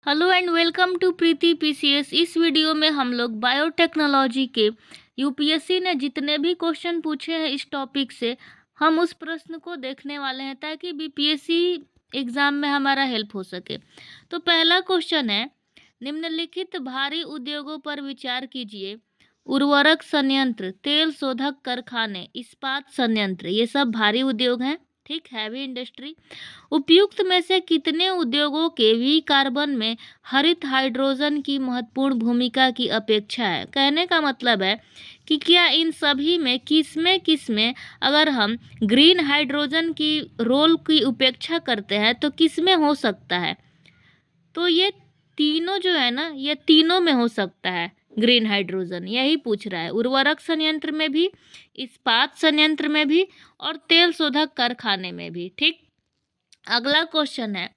Hello and welcome to Preeti PCS. इस video में हम लोग बायोटेक्नोलॉजी के यूपीएससी ने जितने भी क्वेश्चन पूछे हैं इस टॉपिक से हम उस प्रश्न को देखने वाले हैं ताकि बीपीएससी एग्जाम में हमारा हेल्प हो सके। तो पहला क्वेश्चन है, निम्नलिखित भारी उद्योगों पर विचार कीजिए। उर्वरक संयंत्र, तेल शोधक कारखाने, इस्पात संयंत्र, ये सब भारी उद्योग हैं। ठीक, हैवी इंडस्ट्री। उपयुक्त में से कितने उद्योगों के वी कार्बन में हरित हाइड्रोजन की महत्वपूर्ण भूमिका की अपेक्षा है? कहने का मतलब है कि क्या इन सभी में किसमें अगर हम ग्रीन हाइड्रोजन की रोल की उपेक्षा करते हैं तो किसमें हो सकता है? तो ये तीनों जो है ना, ये तीनों में हो सकता है ग्रीन हाइड्रोजन, यही पूछ रहा है। उर्वरक संयंत्र में भी, इस्पात संयंत्र में भी और तेल शोधक कारखाने में भी। ठीक, अगला क्वेश्चन है,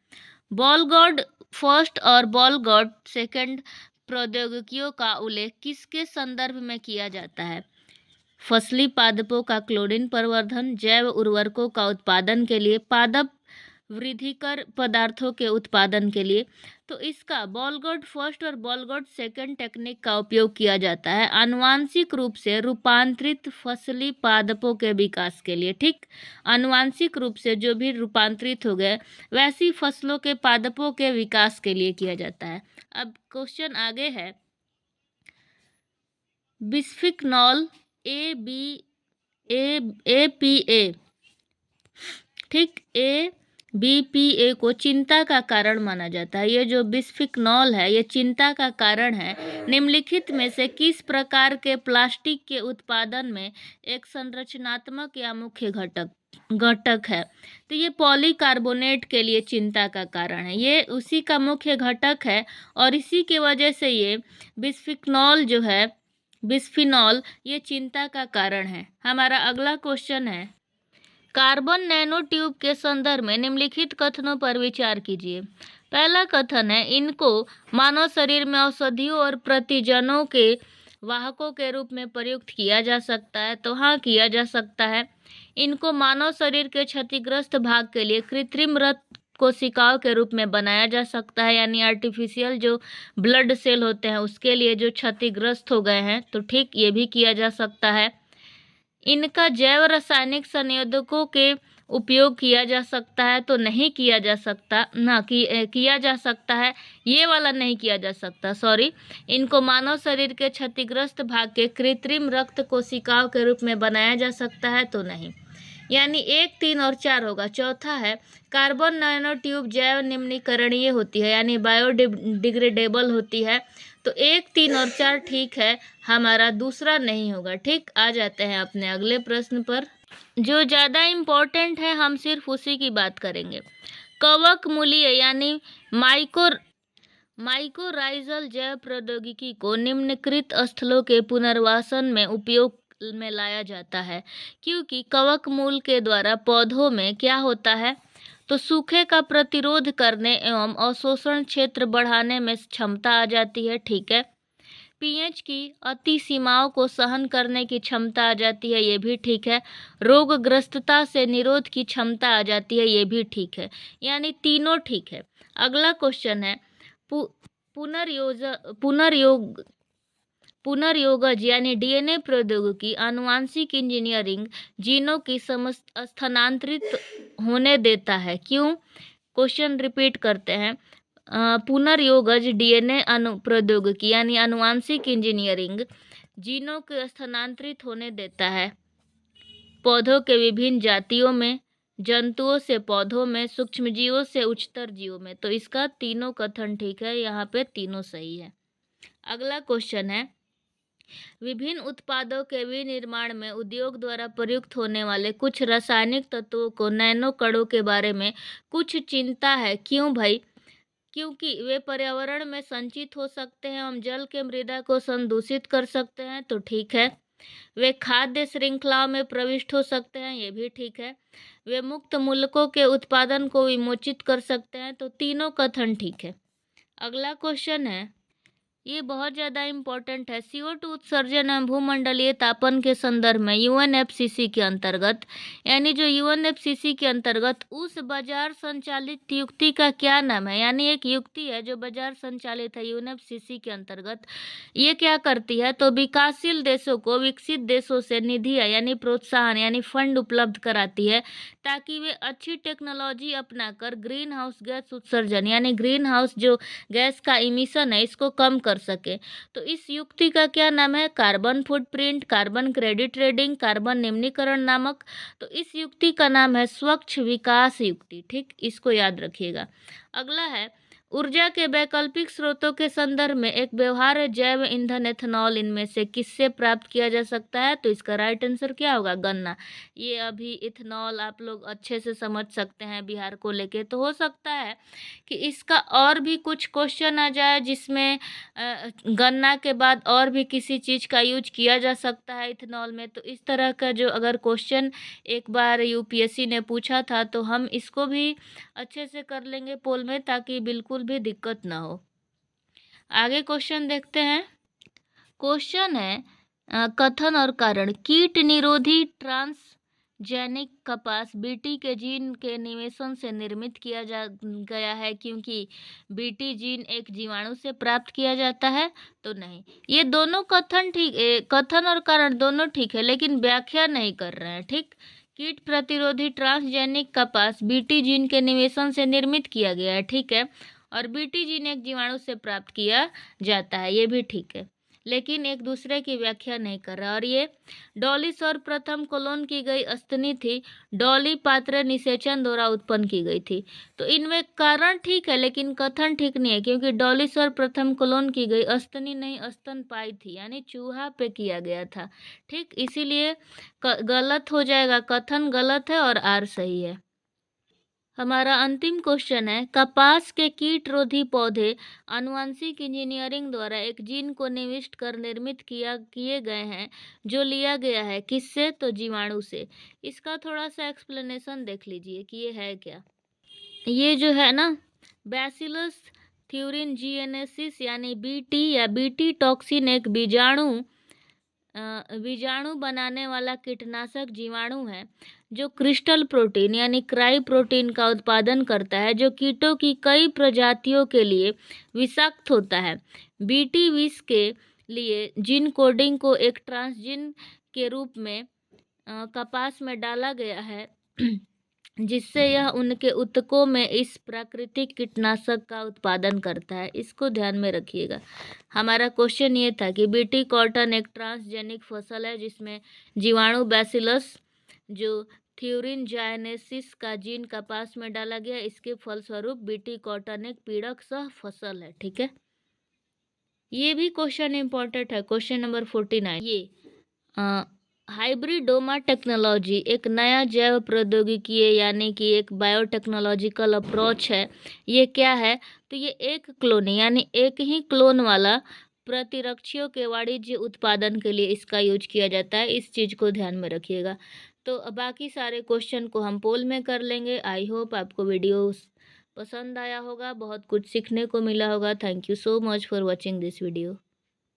बॉल गॉड फर्स्ट और बॉल गॉड सेकंड प्रौद्योगिकियों का उल्लेख किसके संदर्भ में किया जाता है? फसली पादपों का क्लोरीन प्रवर्धन, जैव उर्वरकों का उत्पादन के लिए, पादप वृद्धिकर पदार्थों के उत्पादन के लिए। तो इसका बॉलगॉड फर्स्ट और बॉलगॉड सेकंड टेक्निक का उपयोग किया जाता है आनुवांशिक रूप से रूपांतरित फसली पादपों के विकास के लिए। ठीक, आनुवांशिक रूप से जो भी रूपांतरित हो गए वैसी फसलों के पादपों के विकास के लिए किया जाता है। अब क्वेश्चन आगे है, bisphenol A B A P A, ठीक, ए बीपीए को चिंता का कारण माना जाता है। ये जो बिस्फिनॉल है ये चिंता का कारण है। निम्नलिखित में से किस प्रकार के प्लास्टिक के उत्पादन में एक संरचनात्मक या मुख्य घटक है? तो ये पॉलीकार्बोनेट के लिए चिंता का कारण है, ये उसी का मुख्य घटक है और इसी के वजह से ये बिस्फिनॉल ये चिंता का कारण है। हमारा अगला क्वेश्चन है, कार्बन नैनो ट्यूब के संदर्भ में निम्नलिखित कथनों पर विचार कीजिए। पहला कथन है, इनको मानव शरीर में औषधियों और प्रतिजनों के वाहकों के रूप में प्रयुक्त किया जा सकता है। तो हाँ, किया जा सकता है। इनको मानव शरीर के क्षतिग्रस्त भाग के लिए कृत्रिम रक्त कोशिकाओं के रूप में बनाया जा सकता है, यानी आर्टिफिशियल जो ब्लड सेल होते हैं उसके लिए जो क्षतिग्रस्त हो गए हैं। तो ठीक, ये भी किया जा सकता है। इनका जैव रासायनिक संयोजकों के उपयोग किया जा सकता है। तो नहीं किया जा सकता ना, किया जा सकता है, ये वाला नहीं किया जा सकता, सॉरी। इनको मानव शरीर के क्षतिग्रस्त भाग के कृत्रिम रक्त कोशिकाओं के रूप में बनाया जा सकता है। तो नहीं, यानी 1, 3 और 4 होगा। चौथा है, कार्बन नैनो ट्यूब जैव निम्नीकरणीय होती है, यानी बायोडिग्रेडेबल होती है। तो 1, 3 और 4 ठीक है, हमारा दूसरा नहीं होगा। ठीक, आ जाते हैं अपने अगले प्रश्न पर। जो ज़्यादा इम्पोर्टेंट है हम सिर्फ उसी की बात करेंगे। कवक मूलीय यानी माइकोराइजल जैव प्रौद्योगिकी को निम्नलिखित स्थलों के पुनर्वासन में उपयोग में लाया जाता है, क्योंकि कवक मूल के द्वारा पौधों में क्या होता है, तो सूखे का प्रतिरोध करने एवं अवशोषण क्षेत्र बढ़ाने में क्षमता आ जाती है। ठीक है, पीएच की अति सीमाओं को सहन करने की क्षमता आ जाती है, ये भी ठीक है। रोगग्रस्तता से निरोध की क्षमता आ जाती है, ये भी ठीक है, यानी तीनों ठीक है। अगला क्वेश्चन है, पु- पुनर्योज पुनर्योग पुनर्योगज यानी डीएनए प्रौद्योगिकी आनुवांशिक इंजीनियरिंग जीनों की स्थानांतरित होने देता है, क्यों? क्वेश्चन रिपीट करते हैं। पुनर्योगज डीएनए प्रौद्योगिकी यानी आनुवांशिक इंजीनियरिंग जीनों के स्थानांतरित होने देता है पौधों के विभिन्न जातियों में, जंतुओं से पौधों में, सूक्ष्मजीवों से उच्चतर जीवों में। तो इसका तीनों कथन ठीक है, यहाँ पे तीनों सही है। अगला क्वेश्चन है, विभिन्न उत्पादों के विनिर्माण में उद्योग द्वारा प्रयुक्त होने वाले कुछ रासायनिक तत्वों को नैनो कणों के बारे में कुछ चिंता है, क्यों भाई? क्योंकि वे पर्यावरण में संचित हो सकते हैं, हम जल के मृदा को संदूषित कर सकते हैं। तो ठीक है, वे खाद्य श्रृंखलाओं में प्रविष्ट हो सकते हैं, ये भी ठीक है। वे मुक्त मूलकों के उत्पादन को विमोचित कर सकते हैं। तो तीनों कथन ठीक है। अगला क्वेश्चन है, ये बहुत ज़्यादा इम्पोर्टेंट है। CO2 उत्सर्जन एवं भूमंडलीय तापन के संदर्भ में यूएनएफसीसी के अंतर्गत, यानी जो यूएनएफसीसी के अंतर्गत उस बाजार संचालित युक्ति का क्या नाम है? यानी एक युक्ति है जो बाजार संचालित है यूएनएफसीसी के अंतर्गत। ये क्या करती है? तो विकासशील देशों को विकसित देशों से निधियाँ यानी प्रोत्साहन यानी फंड उपलब्ध कराती है, ताकि वे अच्छी टेक्नोलॉजी अपनाकर ग्रीन हाउस गैस उत्सर्जन यानी ग्रीन हाउस जो गैस का इमिशन है इसको कम कर सके। तो इस युक्ति का क्या नाम है? Carbon footprint, carbon credit trading, carbon निम्नीकरण नामक। तो इस युक्ति का नाम है स्वच्छ विकास युक्ति। ठीक, इसको याद रखिएगा। अगला है ऊर्जा के वैकल्पिक स्रोतों के संदर्भ में एक व्यवहार्य जैव ईंधन एथेनॉल इनमें से किससे प्राप्त किया जा सकता है? तो इसका राइट आंसर क्या होगा? गन्ना। ये अभी इथेनॉल आप लोग अच्छे से समझ सकते हैं बिहार को लेके। तो हो सकता है कि इसका और भी कुछ क्वेश्चन आ जाए जिसमें गन्ना के बाद और भी किसी चीज़ का यूज किया जा सकता है इथेनॉल में। तो इस तरह का जो अगर क्वेश्चन एक बार यूपीएससी ने पूछा था तो हम इसको भी अच्छे से कर लेंगे पोल में, ताकि बिल्कुल भी दिक्कत ना हो। आगे क्वेश्चन देखते हैं। क्वेश्चन है कथन और कारण। कीट निरोधी ट्रांसजेनिक कपास बीटी के जीन के निवेशन से निर्मित किया जा गया है, क्योंकि बीटी जीन एक जीवाणु से प्राप्त किया जाता है। तो नहीं, ये दोनों कथन ठीक, कथन और कारण दोनों ठीक है, लेकिन व्याख्या नहीं कर रहे हैं। ठीक, कीट प्रतिरोधी ट्रांसजेनिक कपास बीटी जीन के निवेशन से निर्मित किया गया है, ठीक है, और बीटी जीन एक जीवाणु से प्राप्त किया जाता है, ये भी ठीक है, लेकिन एक दूसरे की व्याख्या नहीं कर रहा। और ये डॉली सर्वप्रथम क्लोन की गई स्तनी थी, डॉली पात्र निषेचन द्वारा उत्पन्न की गई थी। तो इनमें कारण ठीक है लेकिन कथन ठीक नहीं है, क्योंकि डॉली सर्वप्रथम क्लोन की गई स्तनी नहीं स्तनपायी थी, यानी चूहा पे किया गया था। ठीक, इसीलिए गलत हो जाएगा, कथन गलत है और आर सही है। हमारा अंतिम क्वेश्चन है कपास के कीटरोधी पौधे आनुवंशिक इंजीनियरिंग द्वारा एक जीन को निविष्ट कर निर्मित किए गए हैं, जो लिया गया है किससे? तो जीवाणु से। इसका थोड़ा सा एक्सप्लेनेशन देख लीजिए कि ये है क्या। ये जो है ना बैसिलस थ्यूरिनजिएनेसिस यानी बीटी या बीटी टॉक्सिन एक बीजाणु बनाने वाला कीटनाशक जीवाणु है जो क्रिस्टल प्रोटीन यानी क्राई प्रोटीन का उत्पादन करता है, जो कीटों की कई प्रजातियों के लिए विषाक्त होता है। बीटी विष के लिए जीन कोडिंग को एक ट्रांसजीन के रूप में कपास में डाला गया है जिससे यह उनके ऊतकों में इस प्राकृतिक कीटनाशक का उत्पादन करता है। इसको ध्यान में रखिएगा। हमारा क्वेश्चन ये था कि बीटी कॉटन एक ट्रांसजेनिक फसल है जिसमें जीवाणु बैसिलस जो थ्यूरिनजाइनेसिस का जीन कपास में डाला गया, इसके फलस्वरूप बीटी कॉटन एक पीड़क सह फसल है। ठीक है, ये भी क्वेश्चन इंपॉर्टेंट है। क्वेश्चन नंबर 49, ये हाइब्रिडोमा टेक्नोलॉजी एक नया जैव प्रौद्योगिकी यानी कि एक बायोटेक्नोलॉजिकल अप्रोच है। ये क्या है? तो ये एक क्लोनिंग यानी एक ही क्लोन वाला प्रतिरक्षियों के वाणिज्य उत्पादन के लिए इसका यूज किया जाता है। इस चीज़ को ध्यान में रखिएगा। तो बाकी सारे क्वेश्चन को हम पोल में कर लेंगे। आई होप आपको वीडियो पसंद आया होगा, बहुत कुछ सीखने को मिला होगा। Thank you so much for watching this video.